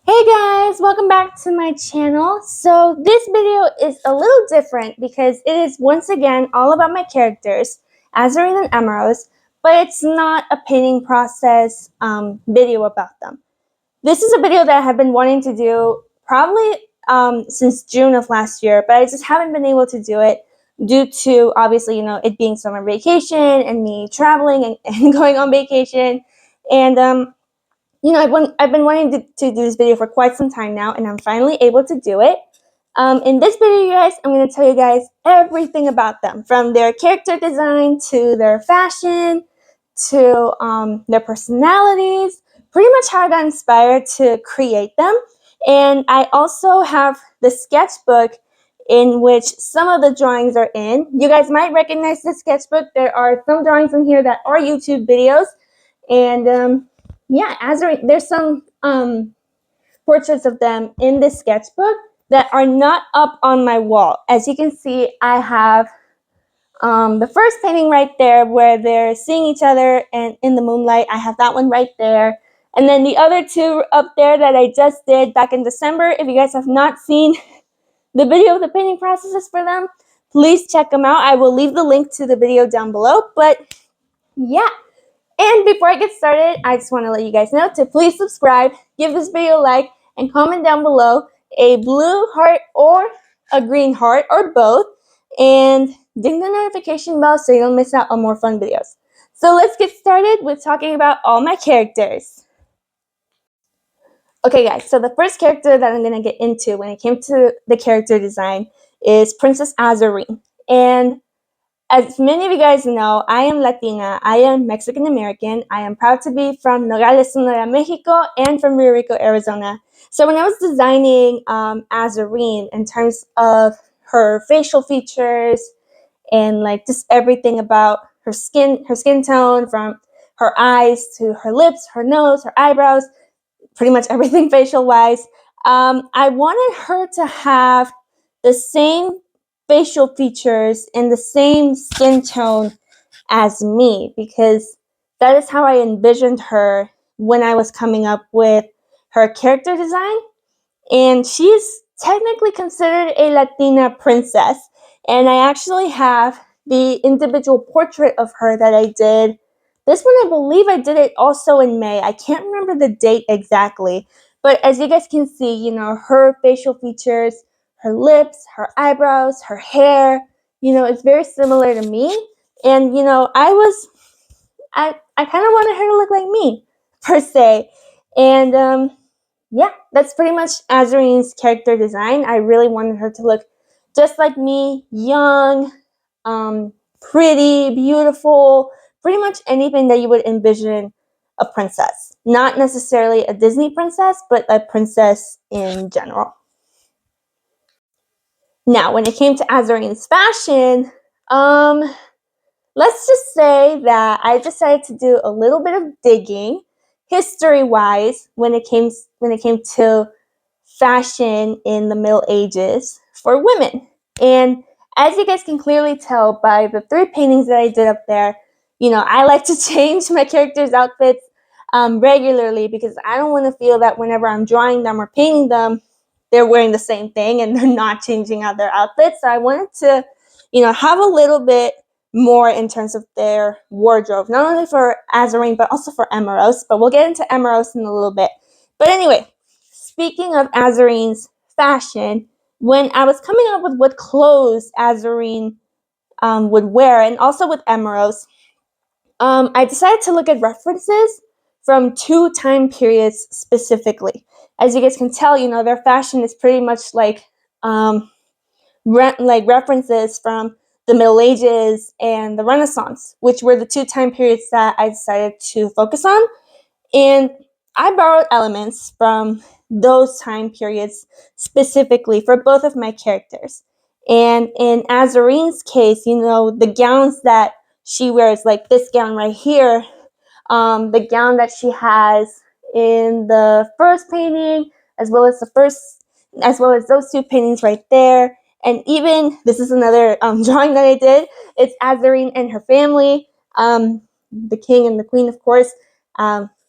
Hey guys, welcome back to my channel. So this video is a little different because it is once again all about my characters, Azurine and Emeros, but it's not a painting process video about them. This is a video that I have been wanting to do probably since June of last year, but I just haven't been able to do it due to obviously, it being summer vacation and me traveling and going on vacation. And I've been wanting to do this video for quite some time now, and I'm finally able to do it. In this video, you guys, I'm going to tell you guys everything about them, from their character design to their fashion to their personalities, pretty much how I got inspired to create them. And I also have the sketchbook in which some of the drawings are in. You guys might recognize the sketchbook. There are some drawings in here that are YouTube videos. And yeah, there's some portraits of them in this sketchbook that are not up on my wall. As you can see, I have the first painting right there where they're seeing each other and in the moonlight. I have that one right there. And then the other two up there that I just did back in December. If you guys have not seen the video of the painting processes for them, please check them out. I will leave the link to the video down below. But yeah. And before I get started, I just want to let you guys know to please subscribe, give this video a like, and comment down below a blue heart or a green heart or both, and ding the notification bell so you don't miss out on more fun videos. So let's get started with talking about all my characters. Okay guys, so the first character that I'm going to get into when it came to the character design is Princess Azurine. And as many of you guys know, I am Latina, I am Mexican American, I am proud to be from Nogales, Sonora, Mexico, and from Rio Rico, Arizona. So when I was designing Azurine in terms of her facial features and like just everything about her skin tone, from her eyes to her lips, her nose, her eyebrows, pretty much everything facial wise, I wanted her to have the same facial features and the same skin tone as me, because that is how I envisioned her when I was coming up with her character design. And she's technically considered a Latina princess. And I actually have the individual portrait of her that I did. This one, I believe I did it also in May. I can't remember the date exactly. But as you guys can see, her facial features, her lips, her eyebrows, her hair, it's very similar to me. And, I kind of wanted her to look like me, per se. And yeah, that's pretty much Azurine's character design. I really wanted her to look just like me, young, pretty, beautiful, pretty much anything that you would envision a princess. Not necessarily a Disney princess, but a princess in general. Now, when it came to Azurine's fashion, let's just say that I decided to do a little bit of digging, history-wise, when it came to fashion in the Middle Ages for women. And as you guys can clearly tell by the 3 paintings that I did up there, I like to change my characters' outfits regularly, because I don't want to feel that whenever I'm drawing them or painting them, they're wearing the same thing and they're not changing out their outfits. So I wanted to, have a little bit more in terms of their wardrobe, not only for Azurine, but also for Emeros. But we'll get into Emeros in a little bit. But anyway, speaking of Azurine's fashion, when I was coming up with what clothes Azurine would wear, and also with Emeros, I decided to look at references from 2 time periods specifically. As you guys can tell, their fashion is pretty much like references from the Middle Ages and the Renaissance, which were the 2 time periods that I decided to focus on. And I borrowed elements from those time periods specifically for both of my characters. And in Azurine's case, the gowns that she wears, like this gown right here, the gown that she has in the first painting, as well as those 2 paintings right there. And even, this is another drawing that I did. It's Azurine and her family, the king and the queen, of course.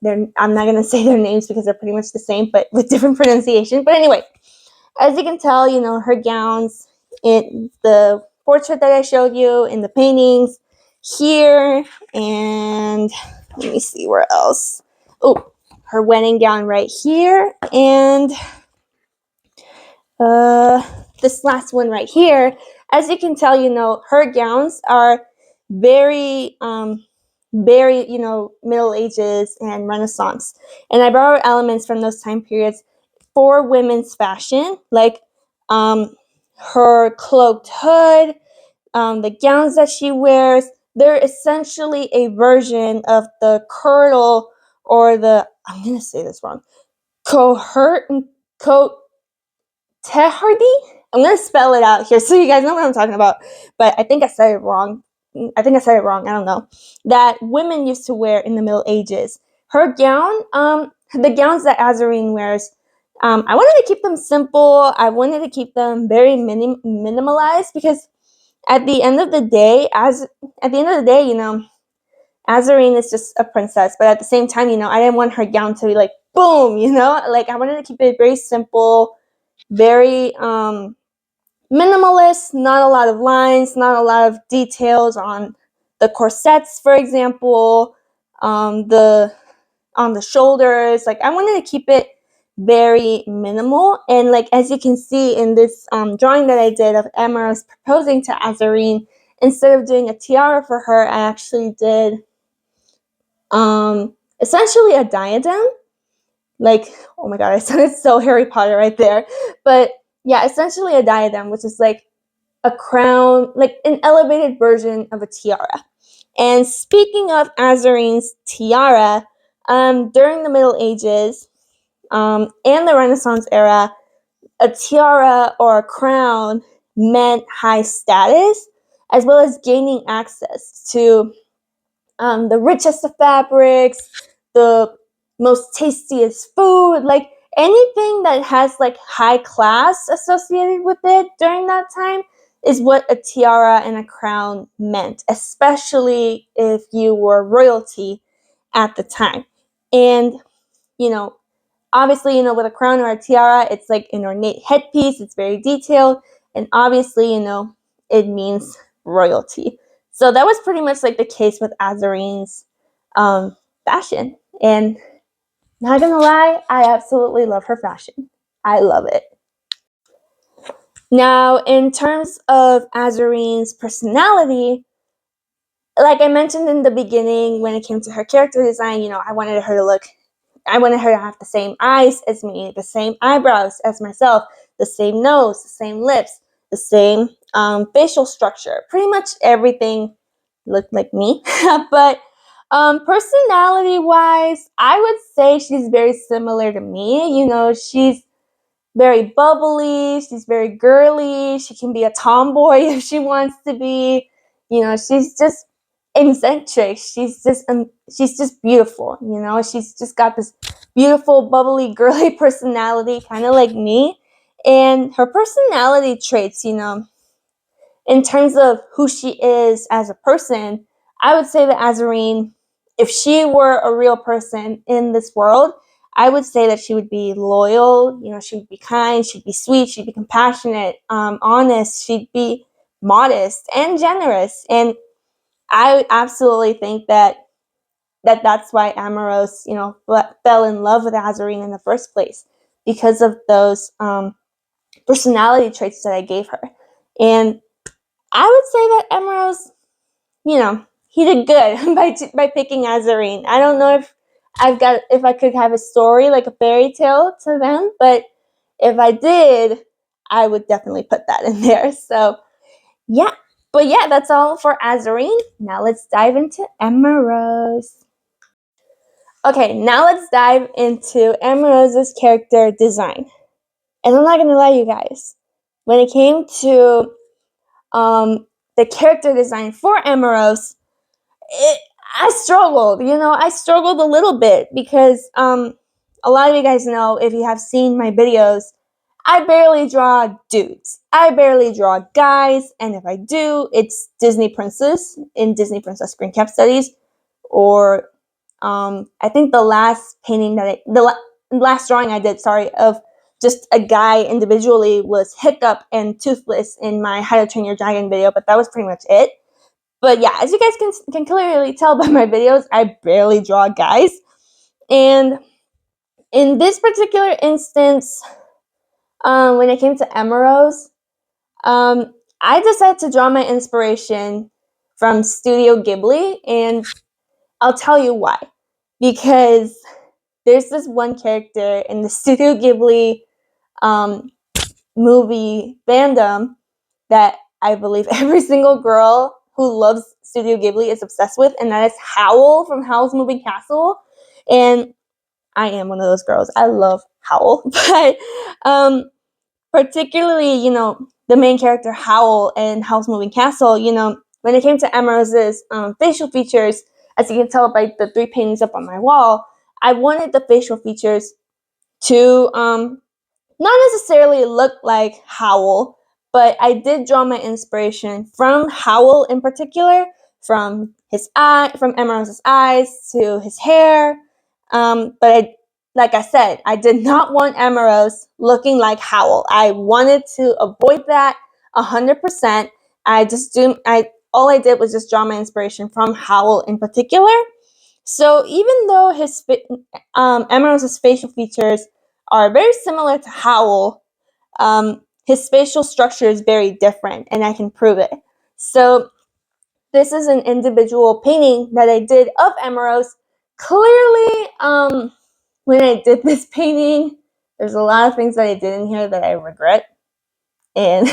I'm not gonna say their names because they're pretty much the same, but with different pronunciation. But anyway, as you can tell, her gowns in the portrait that I showed you, in the paintings here, and let me see where else. Oh, her wedding gown right here, and this last one right here. As you can tell, her gowns are very, very, Middle Ages and Renaissance. And I borrowed elements from those time periods for women's fashion, like her cloaked hood, the gowns that she wears. They're essentially a version of the kirtle, or I'm going to say this wrong, coat Tehardy? I'm going to spell it out here so you guys know what I'm talking about. But I think I said it wrong. I don't know. That women used to wear in the Middle Ages. Her gown, the gowns that Azurine wears, I wanted to keep them simple. I wanted to keep them very minimalized, because at the end of the day, Azurine is just a princess. But at the same time, I didn't want her gown to be like boom. Like I wanted to keep it very simple, very minimalist, not a lot of lines, not a lot of details on the corsets, for example, the on the shoulders. Like I wanted to keep it very minimal. And like as you can see in this drawing that I did of Emeros proposing to Azurine, instead of doing a tiara for her, I actually did essentially a diadem. Like, oh my god, I sounded so Harry Potter right there. But yeah, essentially a diadem, which is like a crown, like an elevated version of a tiara. And speaking of Azurine's tiara, during the Middle Ages and the Renaissance era, a tiara or a crown meant high status, as well as gaining access to the richest of fabrics, the most tastiest food, like anything that has like high class associated with it during that time is what a tiara and a crown meant, especially if you were royalty at the time. And, obviously, with a crown or a tiara, it's like an ornate headpiece, it's very detailed, and obviously, it means royalty. So that was pretty much like the case with Azurine's fashion. And not gonna lie, I absolutely love her fashion. I love it. Now, in terms of Azurine's personality, like I mentioned in the beginning, when it came to her character design, I wanted her to have the same eyes as me, the same eyebrows as myself, the same nose, the same lips, the same facial structure. Pretty much everything looked like me. But personality-wise, I would say she's very similar to me. She's very bubbly, she's very girly, she can be a tomboy if she wants to be. She's just eccentric. She's just beautiful. She's just got this beautiful, bubbly, girly personality, kind of like me. And her personality traits, in terms of who she is as a person, I would say that Azurine, if she were a real person in this world, I would say that she would be loyal. She would be kind, she'd be sweet, she'd be compassionate, honest, she'd be modest and generous. And I absolutely think that's why Emeros, fell in love with Azurine in the first place, because of those personality traits that I gave her. And I would say that Emeros, he did good by picking Azurine. I don't know if I could have a story like a fairy tale to them, but if I did, I would definitely put that in there. So yeah, but yeah, that's all for Azurine. Now let's dive into Emeros. Okay, now let's dive into Emeros's character design. And I'm not gonna lie, you guys, when it came to the character design for Emeros, I struggled. I struggled a little bit because a lot of you guys know, if you have seen my videos, I barely draw dudes. I barely draw guys, and if I do, it's Disney Princess in Disney Princess Screen Cap Studies, or I think the last painting last drawing I did, of just a guy individually was Hiccup and Toothless in my How to Train Your Dragon video, but that was pretty much it. But yeah, as you guys can clearly tell by my videos, I barely draw guys. And in this particular instance, when it came to Emeros, I decided to draw my inspiration from Studio Ghibli, and I'll tell you why. Because there's this one character in the Studio Ghibli movie fandom that I believe every single girl who loves Studio Ghibli is obsessed with, and that is Howl from Howl's Moving Castle. And I am one of those girls. I love Howl, but particularly, the main character Howl in Howl's Moving Castle, when it came to Emeros's facial features, as you can tell by the 3 paintings up on my wall, I wanted the facial features to not necessarily look like Howl, but I did draw my inspiration from Howl in particular, from Emeros's eyes to his hair. Like I said, I did not want Emeros looking like Howl. I wanted to avoid that 100%. All I did was just draw my inspiration from Howl in particular. So even though Emeros's facial features are very similar to Howl, his facial structure is very different, and I can prove it. So this is an individual painting that I did of Emeros. Clearly, when I did this painting, there's a lot of things that I did in here that I regret. And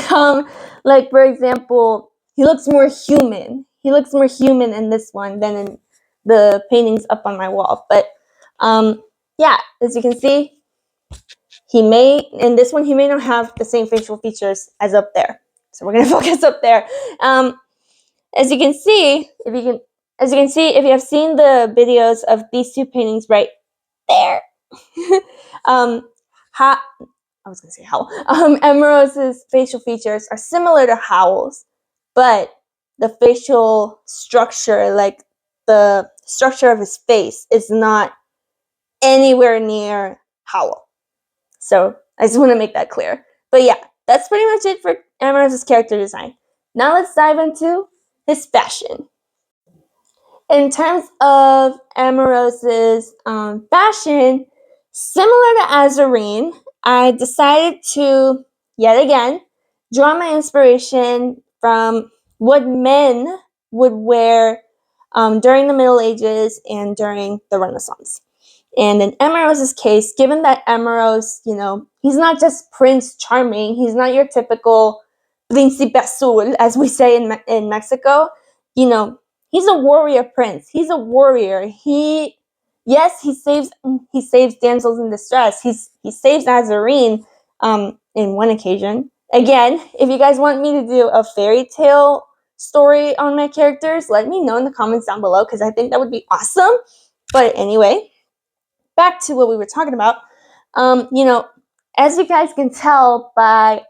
like for example, he looks more human. He looks more human in this one than in the paintings up on my wall. But yeah, as you can see, in this one, he may not have the same facial features as up there. So we're gonna focus up there. As you can see, if you have seen the videos of these 2 paintings right there, I was gonna say Howl. Emeros's facial features are similar to Howl's, but the facial structure, like the structure of his face, is not anywhere near Howl. So I just want to make that clear. But yeah, that's pretty much it for Emeros's character design. Now let's dive into his fashion. In terms of Emeros's fashion, similar to Azurine, I decided to, yet again, draw my inspiration from what men would wear during the Middle Ages and during the Renaissance. And in Emeros's case, given that Emeros, he's not just Prince Charming, he's not your typical Príncipe Azul, as we say in Mexico, he's a warrior prince. He's a warrior. He saves damsels in distress. He saves Azurine in one occasion. Again, if you guys want me to do a fairy tale story on my characters, let me know in the comments down below, because I think that would be awesome. But anyway, back to what we were talking about. As you guys can tell by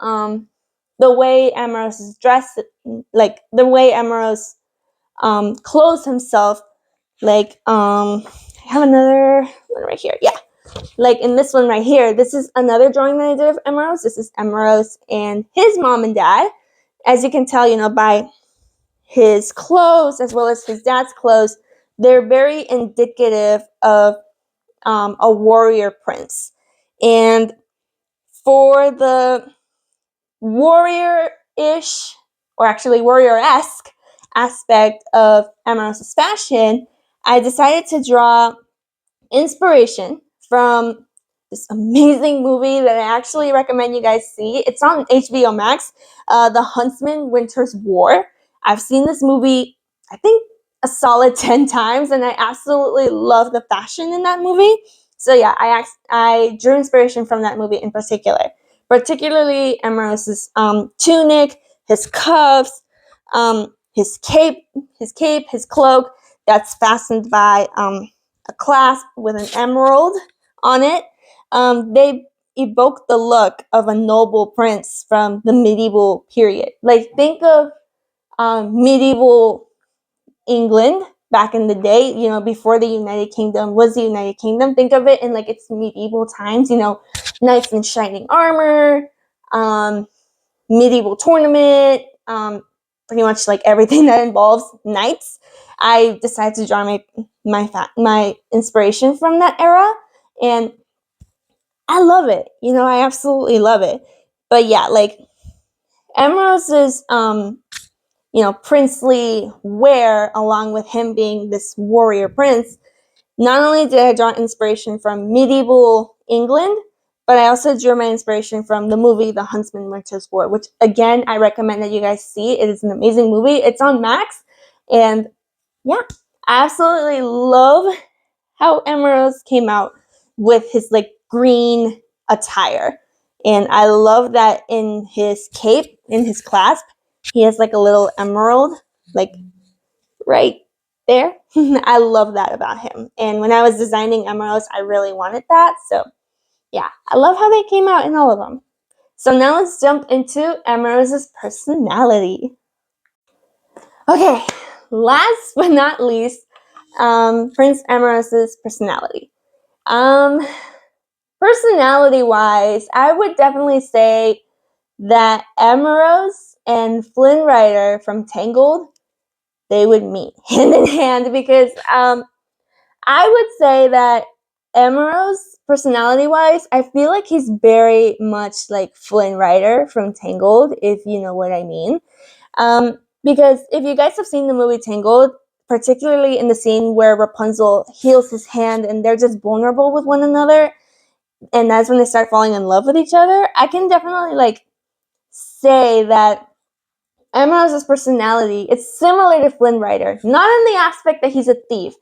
the way Emeros is dressed, like the way Emeros clothes himself, like I have another one right here. Yeah, like in this one right here, this is another drawing that I did of Emeros. This is Emeros and his mom and dad. As you can tell, by his clothes as well as his dad's clothes, they're very indicative of a warrior prince. And for the warrior-ish, or actually warrior-esque aspect of Emeros' fashion, I decided to draw inspiration from this amazing movie that I actually recommend you guys see. It's on HBO Max, The Huntsman Winter's War. I've seen this movie, I think, a solid 10 times, and I absolutely love the fashion in that movie. So yeah, I drew inspiration from that movie in particularly Emeros's tunic, his cuffs, his cape, his cloak that's fastened by a clasp with an emerald on it. They evoke the look of a noble prince from the medieval period. Like, think of medieval England, back in the day, you know, before the United Kingdom was the United Kingdom. Think of it in like its medieval times, you know, knights in shining armor, medieval tournament, pretty much like everything that involves knights. I decided to draw my inspiration from that era, and I love it. You know, I absolutely love it. But yeah, like Emeros's you know, princely wear, along with him being this warrior prince, not only did I draw inspiration from medieval England, but I also drew my inspiration from the movie The Huntsman Winter's War, which again, I recommend that you guys see. It is an amazing movie. It's on Max. And yeah, I absolutely love how Emeros came out with his like green attire. And I love that in his cape, in his clasp, he has like a little emerald, like right there. I love that about him. And when I was designing Emeros, I really wanted that. So yeah, I love how they came out in all of them. So now let's jump into Emeros's personality. Okay, last but not least, Prince Emeros's personality. Um, Personality-wise, I would definitely say that Emeros and Flynn Rider from Tangled, they would meet hand in hand because I would say that Emeros, personality-wise, I feel like he's very much like Flynn Rider from Tangled, if you know what I mean. Because if you guys have seen the movie Tangled, particularly in the scene where Rapunzel heals his hand and they're just vulnerable with one another, and that's when they start falling in love with each other, I can definitely like say that Emerald's personality, it's similar to Flynn Rider. Not in the aspect that he's a thief.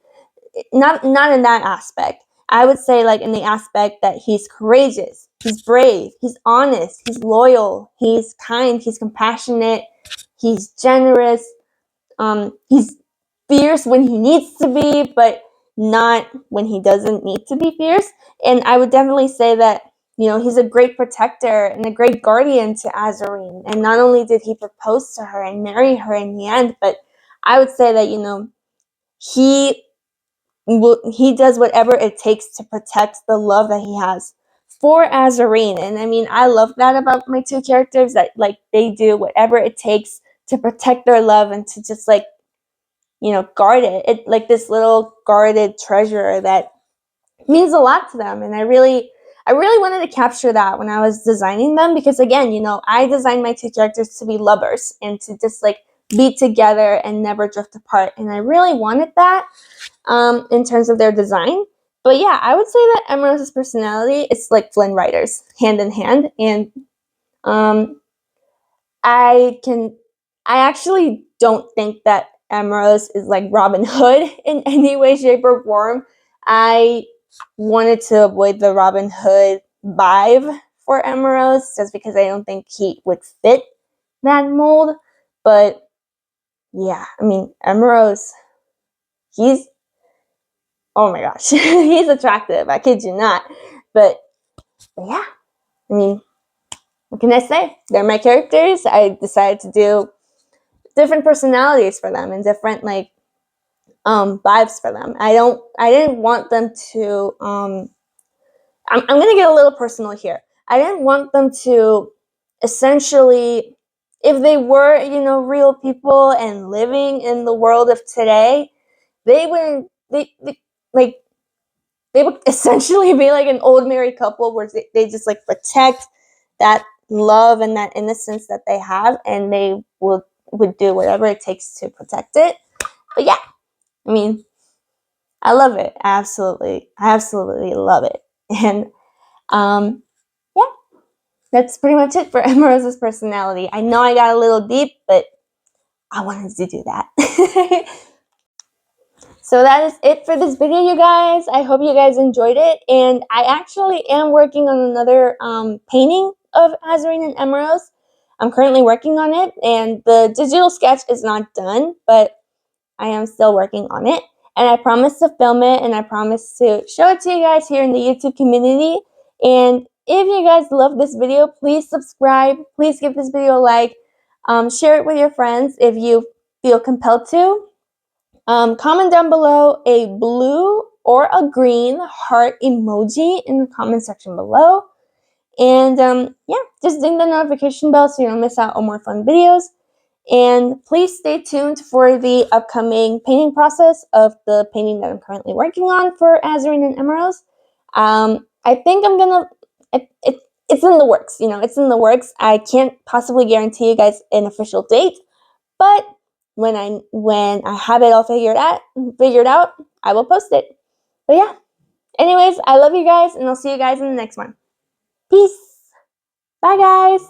Not in that aspect. I would say like in the aspect that he's courageous, he's brave, he's honest, he's loyal, he's kind, he's compassionate, he's generous, he's fierce when he needs to be, but not when he doesn't need to be fierce. And I would definitely say that, you know, he's a great protector and a great guardian to Azurine. And not only did he propose to her and marry her in the end, but I would say that, you know, he does whatever it takes to protect the love that he has for Azurine. And I mean, I love that about my two characters, that like they do whatever it takes to protect their love and to just like, you know, guard it like this little guarded treasure that means a lot to them. And I really wanted to capture that when I was designing them, because again, you know, I designed my two characters to be lovers and to just like be together and never drift apart, and I really wanted that in terms of their design. But yeah, I would say that Emerald's personality is like Flynn Rider's, hand in hand. And um, I actually don't think that Emerald is like Robin Hood in any way, shape, or form. I wanted to avoid the Robin Hood vibe for Emerald just because I don't think he would fit that mold. But yeah, I mean, Emerald, he's, oh my gosh, he's attractive. I kid you not. But yeah, I mean, what can I say? They're my characters. I decided to do different personalities for them and different like vibes for them. I didn't want them to I'm gonna get a little personal here. I didn't want them to essentially, if they were, you know, real people and living in the world of today, they wouldn't like they would essentially be like an old married couple where they just like protect that love and that innocence that they have, and they would do whatever it takes to protect it. But yeah, I mean, I love it. I absolutely love it. And yeah, that's pretty much it for Emerose's personality. I know I got a little deep, but I wanted to do that. So that is it for this video, you guys. I hope you guys enjoyed it. And I actually am working on another painting of Azurine and Emerose. I'm currently working on it, and the digital sketch is not done, but I am still working on it. And I promise to film it, and I promise to show it to you guys here in the YouTube community. And if you guys love this video, please subscribe. Please give this video a like. Share it with your friends if you feel compelled to. Comment down below a blue or a green heart emoji in the comment section below. And yeah, just ding the notification bell so you don't miss out on more fun videos. And please stay tuned for the upcoming painting process of the painting that I'm currently working on for Azurine and Emeros. I think I'm gonna, it's in the works, it's in the works. I can't possibly guarantee you guys an official date, but when I have it all figured out, I will post it. But yeah, anyways, I love you guys, and I'll see you guys in the next one. Peace. Bye, guys.